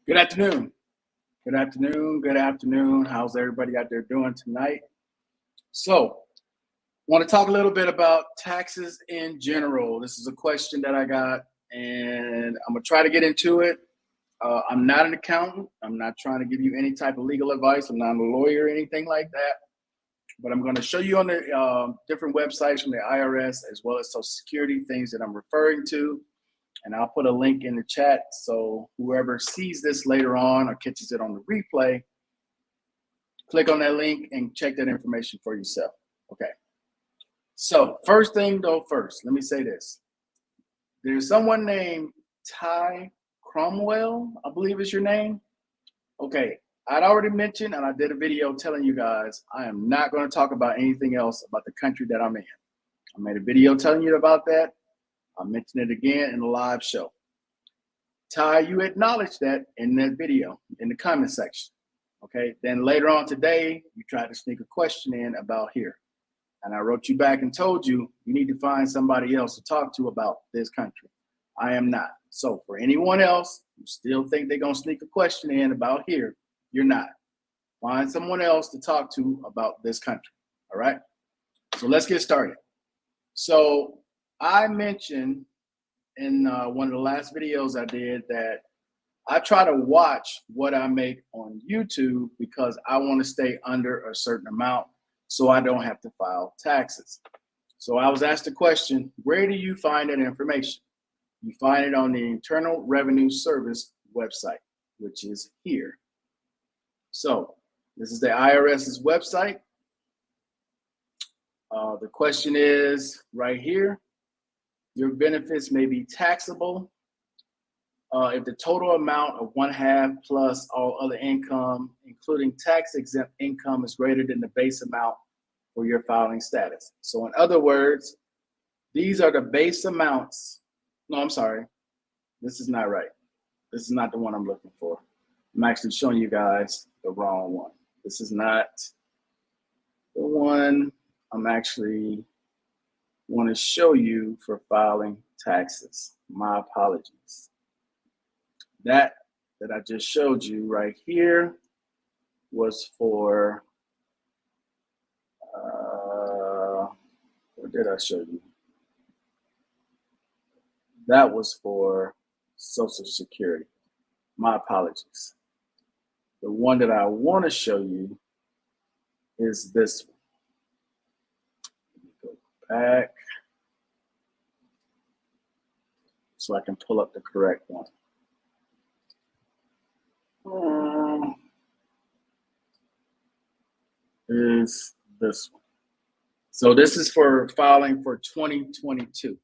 Good afternoon. Good afternoon. Good afternoon. How's everybody out there doing tonight? So, I want to talk a little bit about taxes in general. This is a question that I got, and I'm going to try to get into it. I'm not an accountant. I'm not trying to give you any type of legal advice. I'm not a lawyer or anything like that. But I'm going to show you on the different websites from the IRS as well as Social Security things that I'm referring to. And I'll put a link in the chat so whoever sees this later on or catches it on the replay, click on that link and check that information for yourself. Okay. So first thing though, let me say this. There's someone named Ty Cromwell, I believe is your name. Okay. I'd already mentioned, and I did a video telling you guys, I am not going to talk about anything else about the country that I'm in. I made a video telling you about that. I'll mention it again in the live show. Ty, you acknowledged that in that video in the comment section. Okay. Then later on today, you tried to sneak a question in about here. And I wrote you back and told you, you need to find somebody else to talk to about this country. I am not. So for anyone else who still think they're going to sneak a question in about here, you're not. Find someone else to talk to about this country. All right. So let's get started. So I mentioned in one of the last videos I did that I try to watch what I make on YouTube because I want to stay under a certain amount so I don't have to file taxes. So I was asked the question, where do you find that information? You find it on the Internal Revenue Service website, which is here. So this is the IRS's website. The question is right here. Your benefits may be taxable if the total amount of 1/2 plus all other income, including tax-exempt income, is greater than the base amount for your filing status. So in other words, these are the base amounts. No, I'm sorry. This is not right. This is not the one I'm looking for. I'm actually showing you guys the wrong one. This is not the one I'm actually want to show you for filing taxes. My apologies. That I just showed you right here was for, what did I show you? That was for Social Security. My apologies. The one that I want to show you is this one. Go back so I can pull up the correct one. Is this one. So this is for filing for 2022,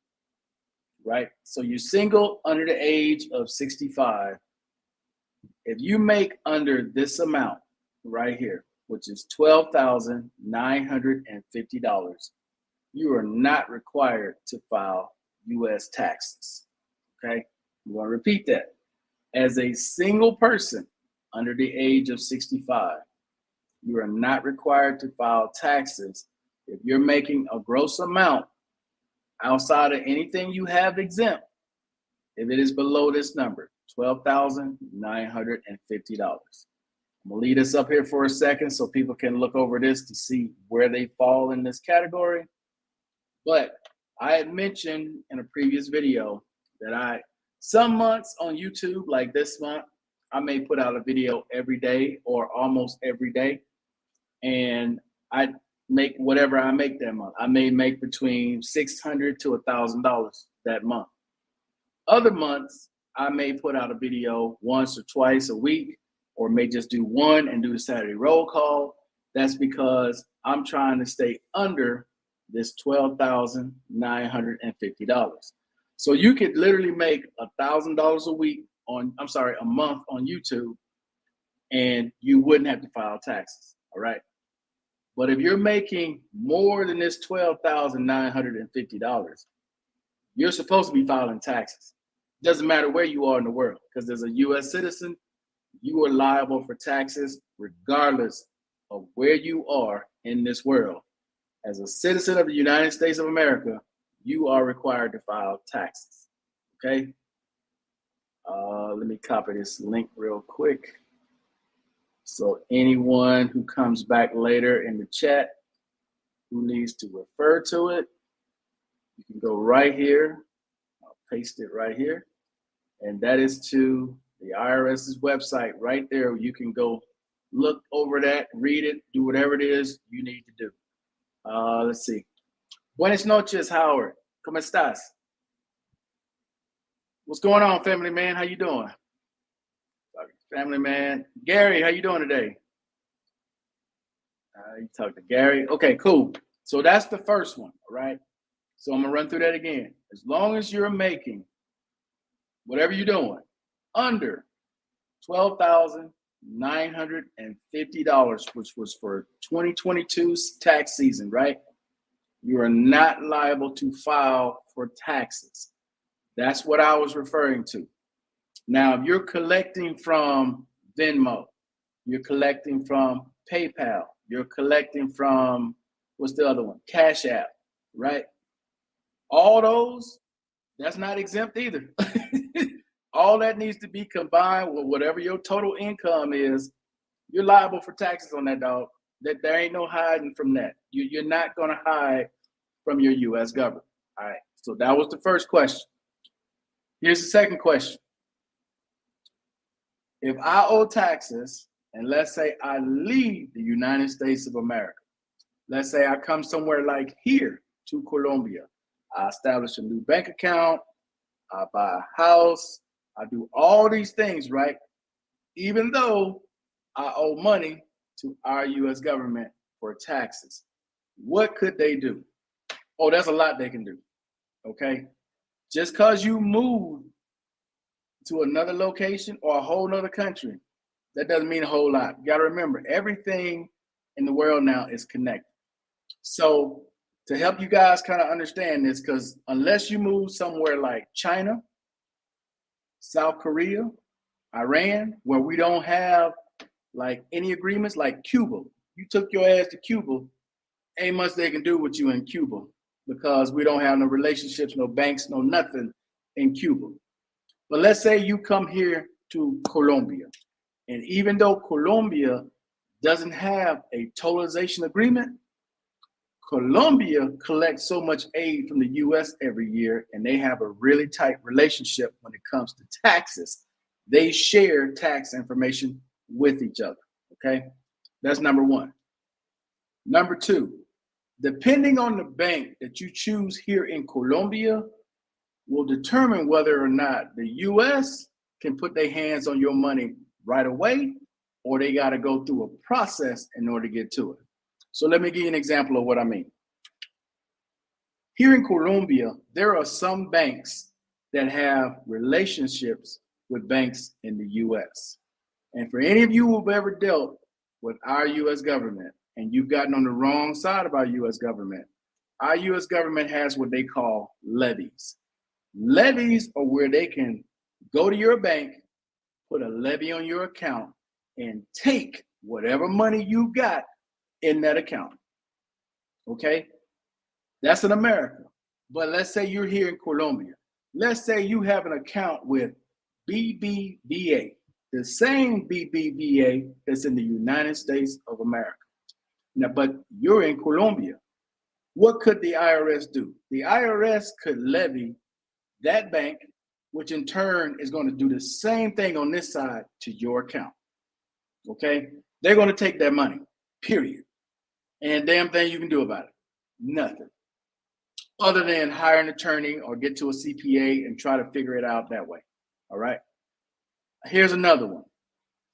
right? So you're single under the age of 65. If you make under this amount right here, which is $12,950, you are not required to file U.S. taxes, okay? I'm going to repeat that. As a single person under the age of 65, you are not required to file taxes if you're making a gross amount outside of anything you have exempt, if it is below this number, $12,950. I'm gonna leave this up here for a second so people can look over this to see where they fall in this category. But I had mentioned in a previous video that some months on YouTube, like this month, I may put out a video every day or almost every day. And I make whatever I make that month. I may make between $600 to $1,000 that month. Other months, I may put out a video once or twice a week, or may just do one and do the Saturday roll call. That's because I'm trying to stay under this $12,950. So you could literally make $1,000 a week a month on YouTube, and you wouldn't have to file taxes, all right? But if you're making more than this $12,950, you're supposed to be filing taxes. Doesn't matter where you are in the world, because as a U.S. citizen, you are liable for taxes regardless of where you are in this world. As a citizen of the United States of America, you are required to file taxes, okay? Let me copy this link real quick. So anyone who comes back later in the chat who needs to refer to it, you can go right here. I'll paste it right here. And that is to the IRS's website right there. You can go look over that, read it, do whatever it is you need to do. Let's see. Buenas noches, Howard. ¿Cómo estás? What's going on, family man? How you doing? Family man. Gary, how you doing today? You talk to Gary. Okay, cool. So that's the first one, all right? So I'm gonna run through that again. As long as you're making whatever you're doing under $12,950, which was for 2022's tax season, right? You are not liable to file for taxes. That's what I was referring to. Now, if you're collecting from Venmo, you're collecting from PayPal, you're collecting from, what's the other one? Cash App, right? All those, that's not exempt either. All that needs to be combined with whatever your total income is. You're liable for taxes on that, dog. That there ain't no hiding from that. You're not going to hide from your U.S. government. All right. So that was the first question. Here's the second question. If I owe taxes, and let's say I leave the United States of America, let's say I come somewhere like here to Colombia, I establish a new bank account, I buy a house, I do all these things, right? Even though I owe money to our U.S. government for taxes. What could they do? Oh, there's a lot they can do, okay? Just because you move to another location or a whole nother country, that doesn't mean a whole lot. You gotta remember, everything in the world now is connected. So to help you guys kind of understand this, because unless you move somewhere like China, South Korea, Iran, where we don't have like any agreements, like Cuba, you took your ass to Cuba, ain't much they can do with you in Cuba because we don't have no relationships, no banks, no nothing in Cuba. But let's say you come here to Colombia, and even though Colombia doesn't have a totalization agreement, Colombia collects so much aid from the U.S. every year, and they have a really tight relationship when it comes to taxes. They share tax information with each other, okay? That's number one. Number two, depending on the bank that you choose here in Colombia will determine whether or not the U.S. can put their hands on your money right away, or they got to go through a process in order to get to it. So let me give you an example of what I mean. Here in Colombia, there are some banks that have relationships with banks in the U.S. And for any of you who've ever dealt with our U.S. government and you've gotten on the wrong side of our U.S. government has what they call levies. Levies are where they can go to your bank, put a levy on your account, and take whatever money you got in that account, okay? That's in America. But let's say you're here in Colombia. Let's say you have an account with BBVA, the same BBVA that's in the United States of America. Now, but you're in Colombia. What could the IRS do? The IRS could levy that bank, which in turn is going to do the same thing on this side to your account, okay? They're going to take that money, period. And damn thing you can do about it, nothing. other than hire an attorney or get to a CPA and try to figure it out that way. All right. Here's another one.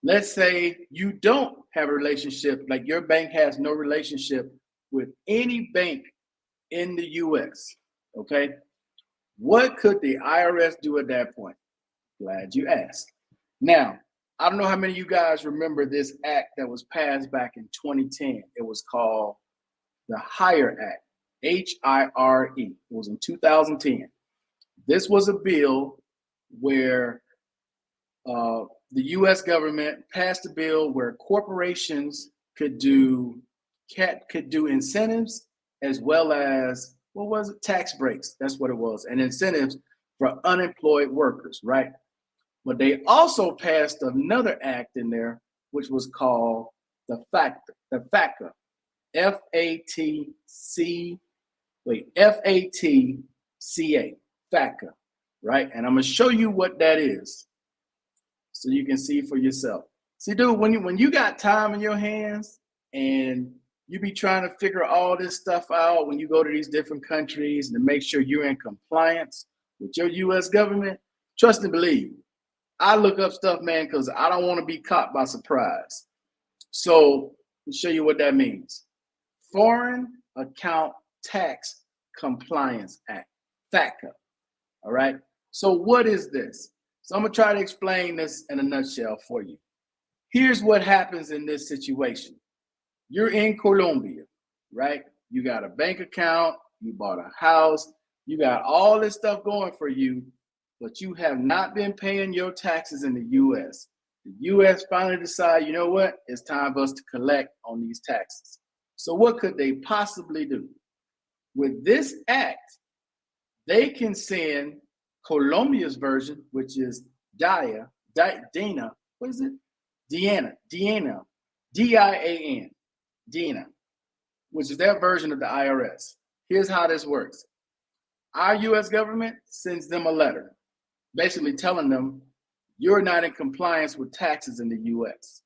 Let's say you don't have a relationship, like your bank has no relationship with any bank in the US. Okay. What could the IRS do at that point? Glad you asked. Now, I don't know how many of you guys remember this act that was passed back in 2010. It was called the HIRE Act, HIRE. It was in 2010. This was a bill where the U.S. government passed a bill where corporations could do incentives as well as, what was it? Tax breaks. That's what it was, and incentives for unemployed workers, right? But they also passed another act in there, which was called the FATCA, FATCA, FATCA, right? And I'm gonna show you what that is, so you can see for yourself. See, dude, when you got time in your hands and you be trying to figure all this stuff out when you go to these different countries and to make sure you're in compliance with your U.S. government, trust and believe. I look up stuff, man, because I don't want to be caught by surprise. So let me show you what that means. Foreign Account Tax Compliance Act, FATCA. All right. So what is this? So I'm going to try to explain this in a nutshell for you. Here's what happens in this situation. You're in Colombia, right? You got a bank account, you bought a house, you got all this stuff going for you, but you have not been paying your taxes in the U.S. The U.S. finally decide, you know what? It's time for us to collect on these taxes. So what could they possibly do? With this act, they can send Colombia's version, which is DIAN, what is it? DIAN, DIAN, DIAN, which is their version of the IRS. Here's how this works. Our U.S. government sends them a letter, basically telling them you're not in compliance with taxes in the U.S.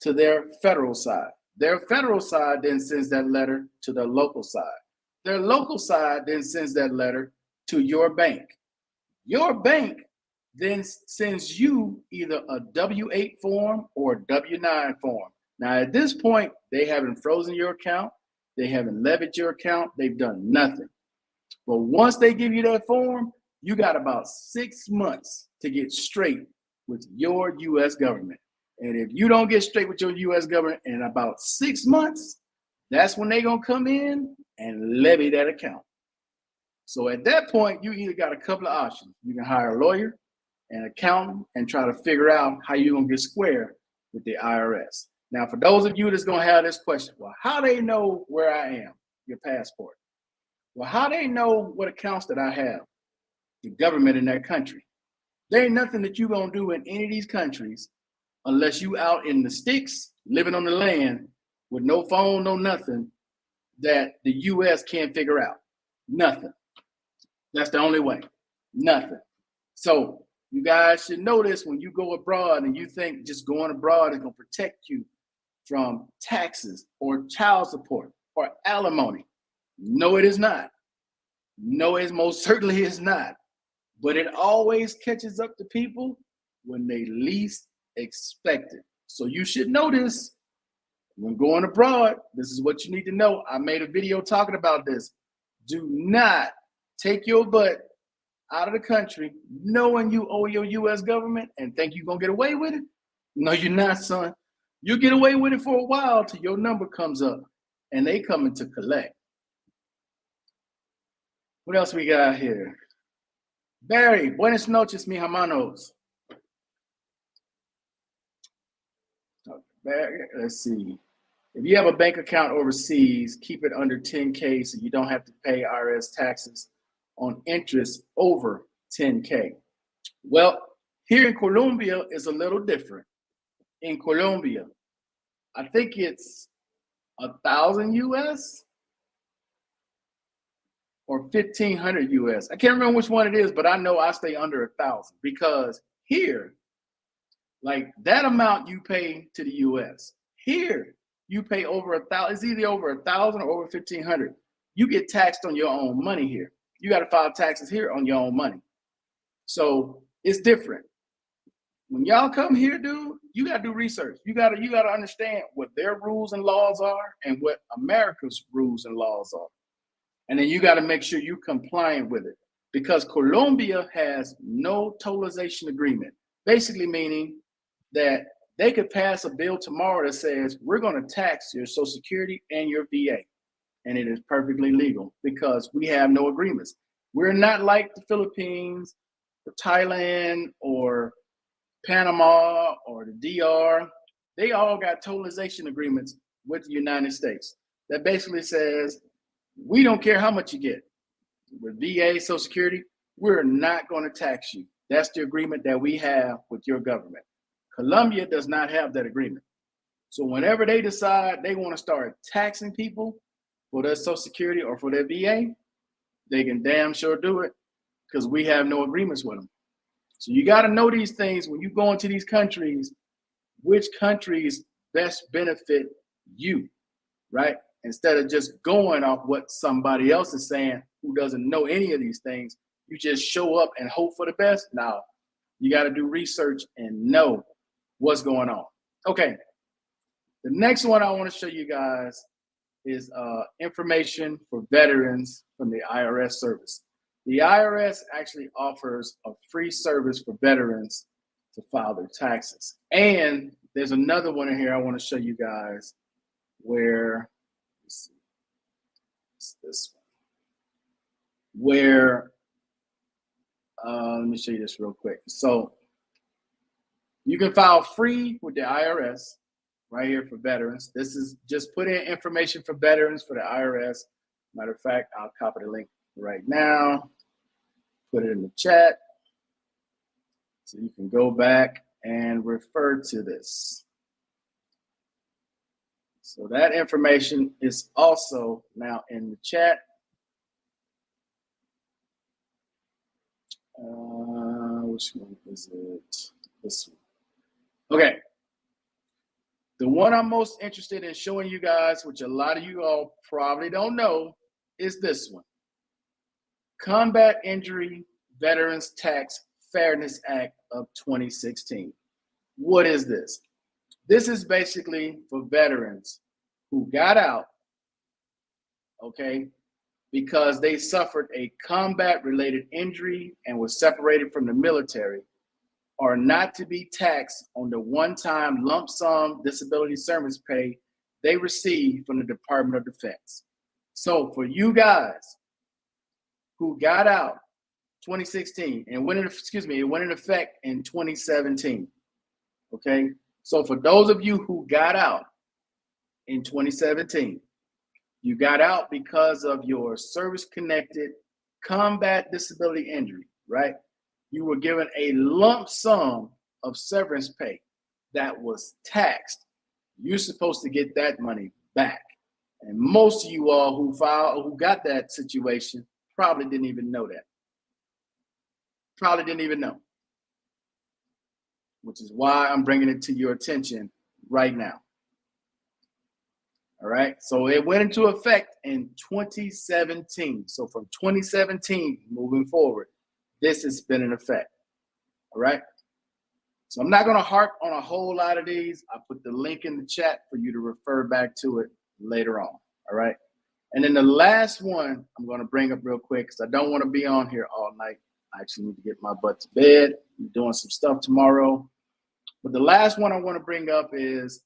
to their federal side. Their federal side then sends that letter to their local side. Their local side then sends that letter to your bank. Your bank then sends you either a W-8 form or a W-9 form. Now, at this point, they haven't frozen your account. They haven't levied your account. They've done nothing. But once they give you that form, you got about 6 months to get straight with your U.S. government. And if you don't get straight with your U.S. government in about 6 months, that's when they're going to come in and levy that account. So at that point, you either got a couple of options. You can hire a lawyer, an accountant, and try to figure out how you're going to get square with the IRS. Now, for those of you that's going to have this question, well, how they know where I am, your passport? Well, how they know what accounts that I have? The government in that country. There ain't nothing that you're going to do in any of these countries unless you out in the sticks, living on the land with no phone, no nothing, that the U.S. can't figure out. Nothing. That's the only way. Nothing. So you guys should know this when you go abroad and you think just going abroad is going to protect you from taxes or child support or alimony. No, it is not. No, it most certainly is not. But it always catches up to people when they least expect it. So you should know this. When going abroad, this is what you need to know. I made a video talking about this. Do not take your butt out of the country knowing you owe your U.S. government and think you're going to get away with it. No, you're not, son. You get away with it for a while till your number comes up and they coming to collect. What else we got here? Barry, buenas noches, mi hermanos. Let's see. If you have a bank account overseas, keep it under 10K so you don't have to pay IRS taxes on interest over 10K. Well, here in Colombia is a little different. In Colombia, I think it's 1,000 US or 1,500 US. I can't remember which one it is, but I know I stay under 1,000 because here, like that amount you pay to the US, here you pay over 1,000. It's either over 1,000 or over 1,500. You get taxed on your own money here. you got to file taxes here on your own money. So it's different. When y'all come here, dude, you got to do research. You got to understand what their rules and laws are and what America's rules and laws are. And then you got to make sure you're compliant with it, because Colombia has no tollization agreement, basically meaning that they could pass a bill tomorrow that says we're going to tax your Social Security and your VA. And it is perfectly legal because we have no agreements. We're not like the Philippines or Thailand or Panama or the DR. They all got tollization agreements with the United States that basically says, we don't care how much you get. With VA, Social Security, we're not going to tax you. That's the agreement that we have with your government. Colombia does not have that agreement. So whenever they decide they want to start taxing people for their Social Security or for their VA, they can damn sure do it because we have no agreements with them. So you got to know these things when you go into these countries, which countries best benefit you, right? Instead of just going off what somebody else is saying who doesn't know any of these things, you just show up and hope for the best. Now, you got to do research and know what's going on. Okay, the next one I want to show you guys is information for veterans from the IRS service. The IRS actually offers a free service for veterans to file their taxes. And there's another one in here I want to show you guys where, let's see, it's this one, where, let me show you this real quick. So you can file free with the IRS right here for veterans. This is just put in information for veterans for the IRS. Matter of fact, I'll copy the link right now, put it in the chat, so you can go back and refer to this. So that information is also now in the chat. Which one is it? This one. Okay. The one I'm most interested in showing you guys, which a lot of you all probably don't know, is this one. Combat Injury Veterans Tax Fairness Act of 2016. What is this? This is basically for veterans who got out, okay, because they suffered a combat-related injury and were separated from the military, are not to be taxed on the one-time lump sum disability service pay they receive from the Department of Defense. So for you guys who got out 2016 and went in effect in 2017, okay? So for those of you who got out in 2017, you got out because of your service-connected combat disability injury, right? You were given a lump sum of severance pay that was taxed. You're supposed to get that money back. And most of you all who got that situation probably didn't even know that. Probably didn't even know. Which is why I'm bringing it to your attention right now. All right, so it went into effect in 2017. So from 2017 moving forward, this has been in effect. All right, so I'm not going to harp on a whole lot of these. I put the link in the chat for you to refer back to it later on. All right, and then the last one I'm going to bring up real quick because I don't want to be on here all night. I actually need to get my butt to bed. I'm doing some stuff tomorrow. But the last one I want to bring up is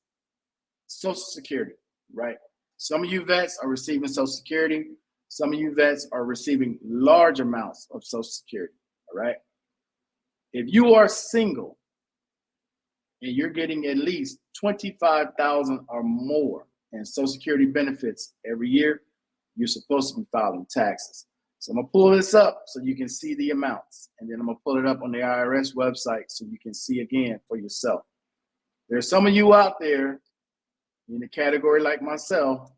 Social Security. Right? Some of you vets are receiving Social Security. Some of you vets are receiving large amounts of Social Security. All right? If you are single and you're getting at least $25,000 or more in Social Security benefits every year, you're supposed to be filing taxes. So I'm going to pull this up so you can see the amounts. And then I'm going to pull it up on the IRS website so you can see again for yourself. There's some of you out there in the category like myself,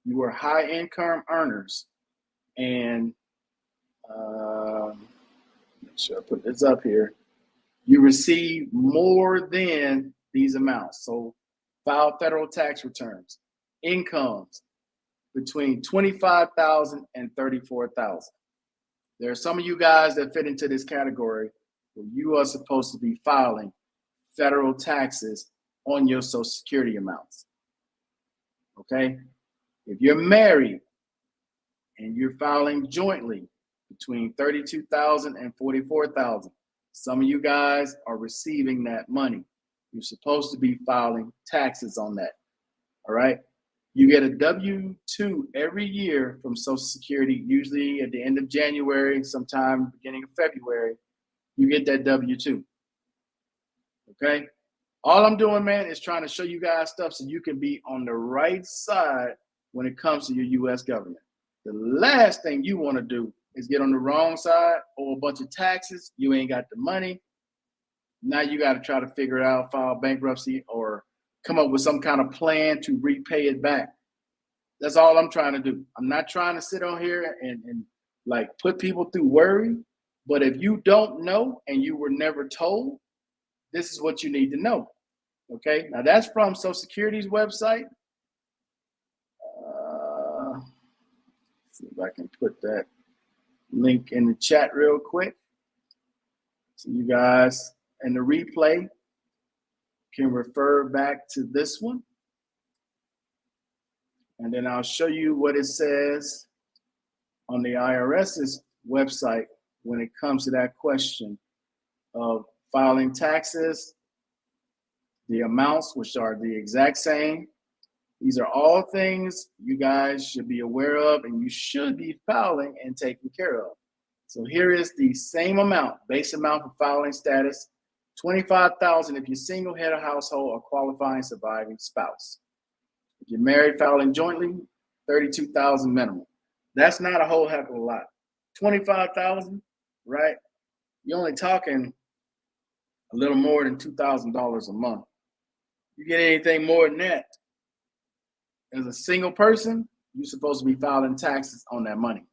you are high income earners, and make sure I put this up here. You receive more than these amounts. So file federal tax returns, incomes between $25,000 and $34,000. There are some of you guys that fit into this category where you are supposed to be filing federal taxes on your Social Security amounts. Okay? If you're married and you're filing jointly between $32,000 and $44,000, some of you guys are receiving that money. You're supposed to be filing taxes on that. All right? You get a W-2 every year from Social Security, usually at the end of January, sometime beginning of February. You get that W-2. Okay? All I'm doing, man, is trying to show you guys stuff so you can be on the right side when it comes to your U.S. government. The last thing you want to do is get on the wrong side, owe a bunch of taxes, you ain't got the money. Now you got to try to figure it out, file bankruptcy, or come up with some kind of plan to repay it back. That's all I'm trying to do. I'm not trying to sit on here and like put people through worry. But if you don't know and you were never told, this is what you need to know. Okay, now that's from Social Security's website. See if I can put that link in the chat real quick. So you guys in the replay can refer back to this one. And then I'll show you what it says on the IRS's website when it comes to that question of filing taxes, the amounts, which are the exact same. These are all things you guys should be aware of and you should be filing and taking care of. So here is the same amount, base amount for filing status, $25,000 if you're single, head of household, or qualifying surviving spouse. If you're married, filing jointly, $32,000 minimum. That's not a whole heck of a lot. $25,000, right? You're only talking a little more than $2,000 a month. You get anything more than that, as a single person, you're supposed to be filing taxes on that money.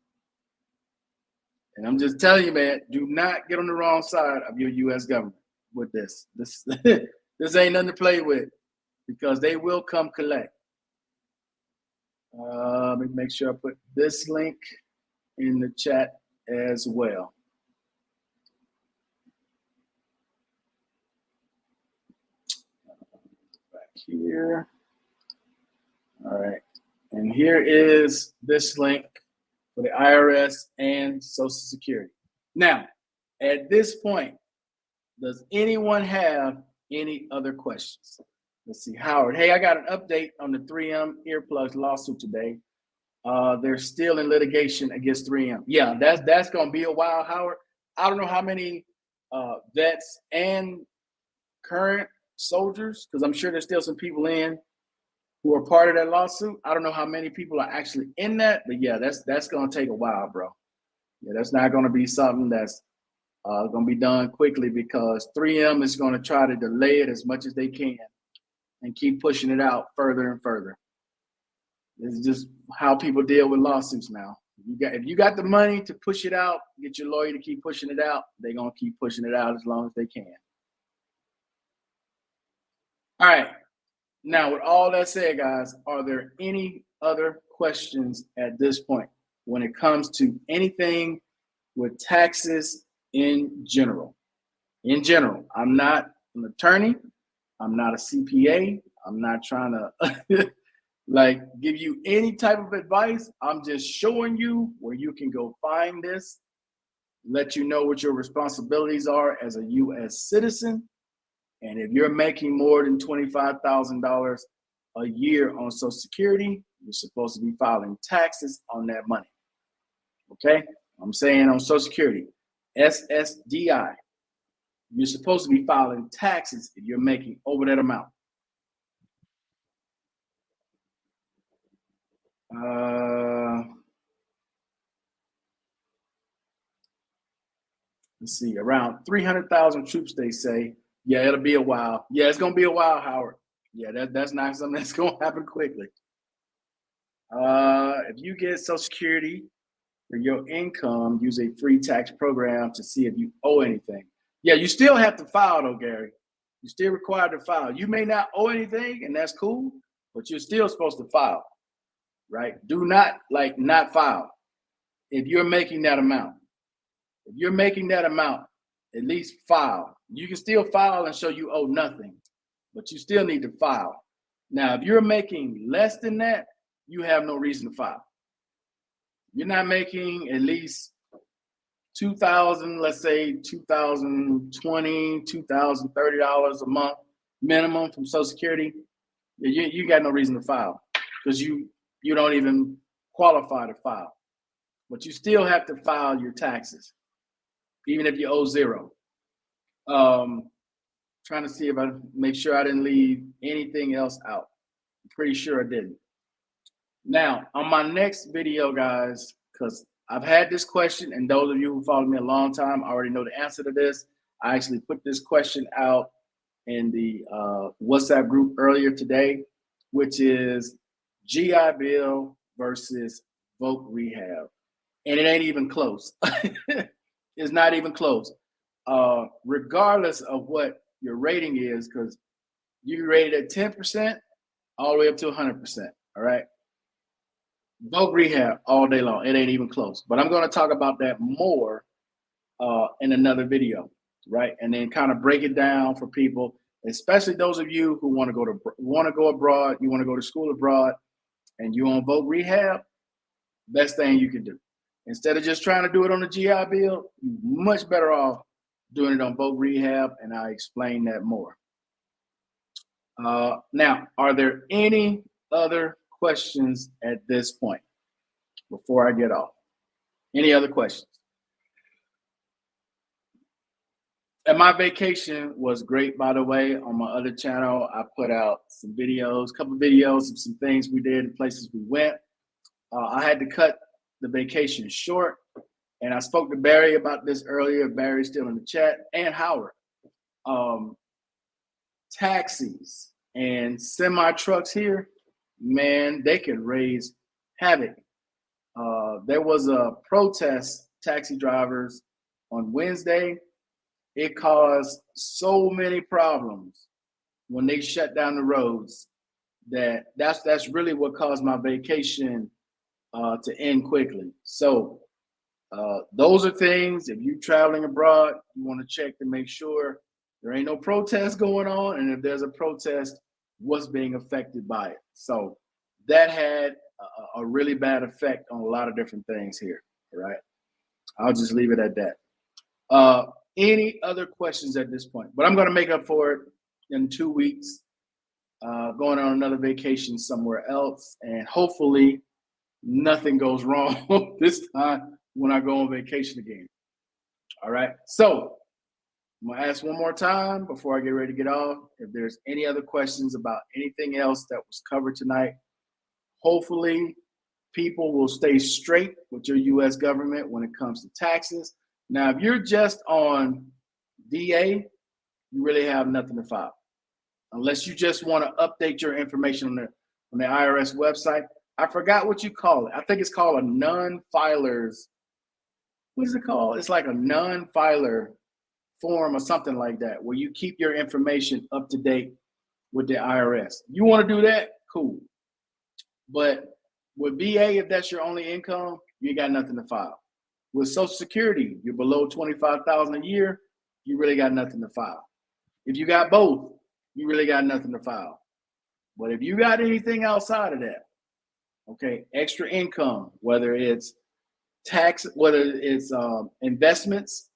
And I'm just telling you, man, do not get on the wrong side of your U.S. government with this. This ain't nothing to play with, because they will come collect. Let me make sure I put this link in the chat as well. Back here. All right. And here is this link for the IRS and Social Security. Now, at this point, does anyone have any other questions? Let's see, Howard. Hey, I got an update on the 3M earplugs lawsuit today. They're still in litigation against 3M. Yeah, that's going to be a while, Howard. I don't know how many vets and current soldiers, because I'm sure there's still some people in who are part of that lawsuit. I don't know how many people are actually in that, but yeah, that's going to take a while, bro. Yeah, that's not going to be something that's going to be done quickly, because 3M is going to try to delay it as much as they can and keep pushing it out further and further. This is just how people deal with lawsuits now. If you got the money to push it out, get your lawyer to keep pushing it out, they're going to keep pushing it out as long as they can. All right. Now, with all that said, guys, are there any other questions at this point when it comes to anything with taxes in general? In general, I'm not an attorney. I'm not a CPA. I'm not trying to like give you any type of advice. I'm just showing you where you can go find this, let you know what your responsibilities are as a U.S. citizen. And if you're making more than $25,000 a year on Social Security, you're supposed to be filing taxes on that money. Okay? I'm saying on Social Security, SSDI, you're supposed to be filing taxes if you're making over that amount. Let's see, around 300,000 troops, they say. Yeah, it'll be a while. Yeah, it's going to be a while, Howard. Yeah, that's not something that's going to happen quickly. If you get Social Security for your income, use a free tax program to see if you owe anything. Yeah, you still have to file, though, Gary. You're still required to file. You may not owe anything, and that's cool, but you're still supposed to file, right? Do not, not file if you're making that amount. If you're making that amount, at least file. You can still file and show you owe nothing, but you still need to file. Now, if you're making less than that, you have no reason to file. You're not making at least 2,000, let's say 2,020, $2,030 a month minimum from Social Security. You got no reason to file because you don't even qualify to file. But you still have to file your taxes, even if you owe zero. Trying to see if I make sure I didn't leave anything else out. I'm pretty sure I didn't. Now, on my next video, guys, because I've had this question, and those of you who followed me a long time already know the answer to this. I actually put this question out in the WhatsApp group earlier today, which is GI Bill versus Voc Rehab. And it ain't even close. It's not even close. Regardless of what your rating is, because you rated at 10% all the way up to 100%, all right? Voc Rehab all day long. It ain't even close. But I'm going to talk about that more in another video, right? And then kind of break it down for people, especially those of you who want to go abroad, you want to go to school abroad, and you on Voc Rehab. Best thing you can do. Instead of just trying to do it on the GI Bill, you're much better off doing it on Voc Rehab, and I explain that more. Now, are there any other questions at this point before I get off? Any other questions? And my vacation was great, by the way. On my other channel, I put out some videos, a couple of videos of some things we did, places we went. I had to cut the vacation short, and I spoke to Barry about this earlier. Barry's still in the chat, and Howard. Taxis and semi trucks here, man, they can raise havoc. There was a protest, taxi drivers, on Wednesday. It caused so many problems when they shut down the roads that's really what caused my vacation to end quickly. So those are things, if you're traveling abroad, you want to check to make sure there ain't no protest going on, and if there's a protest, what's being affected by it. So that had a really bad effect on a lot of different things here, right? I'll just leave it at that. Any other questions at this point? But I'm going to make up for it in 2 weeks, going on another vacation somewhere else, and hopefully nothing goes wrong this time when I go on vacation again. All right. So I'm going to ask one more time before I get ready to get off. If there's any other questions about anything else that was covered tonight, hopefully people will stay straight with your U.S. government when it comes to taxes. Now, if you're just on VA, you really have nothing to file. Unless you just want to update your information on the IRS website. I forgot what you call it. I think it's called a non-filer's. What is it called? It's like a non-filer form or something like that, where you keep your information up to date with the IRS. You want to do that? Cool. But with VA, if that's your only income, you ain't got nothing to file. With Social Security, you're below $25,000 a year, you really got nothing to file. If you got both, you really got nothing to file. But if you got anything outside of that, okay, extra income, whether it's tax, whether it's investments,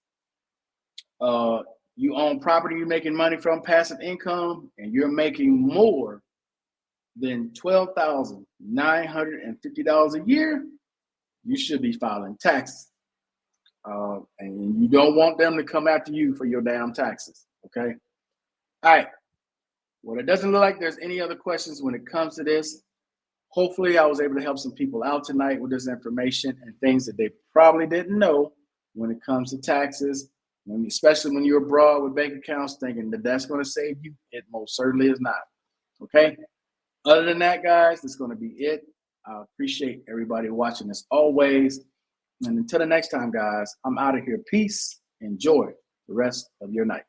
you own property, you're making money from passive income, and you're making more than $12,950 a year, you should be filing taxes. And you don't want them to come after you for your damn taxes, okay? All right. Well, it doesn't look like there's any other questions when it comes to this. Hopefully, I was able to help some people out tonight with this information and things that they probably didn't know when it comes to taxes, especially when you're abroad with bank accounts thinking that that's going to save you. It most certainly is not, okay? Other than that, guys, that's going to be it. I appreciate everybody watching as always. And until the next time, guys, I'm out of here. Peace. Enjoy the rest of your night.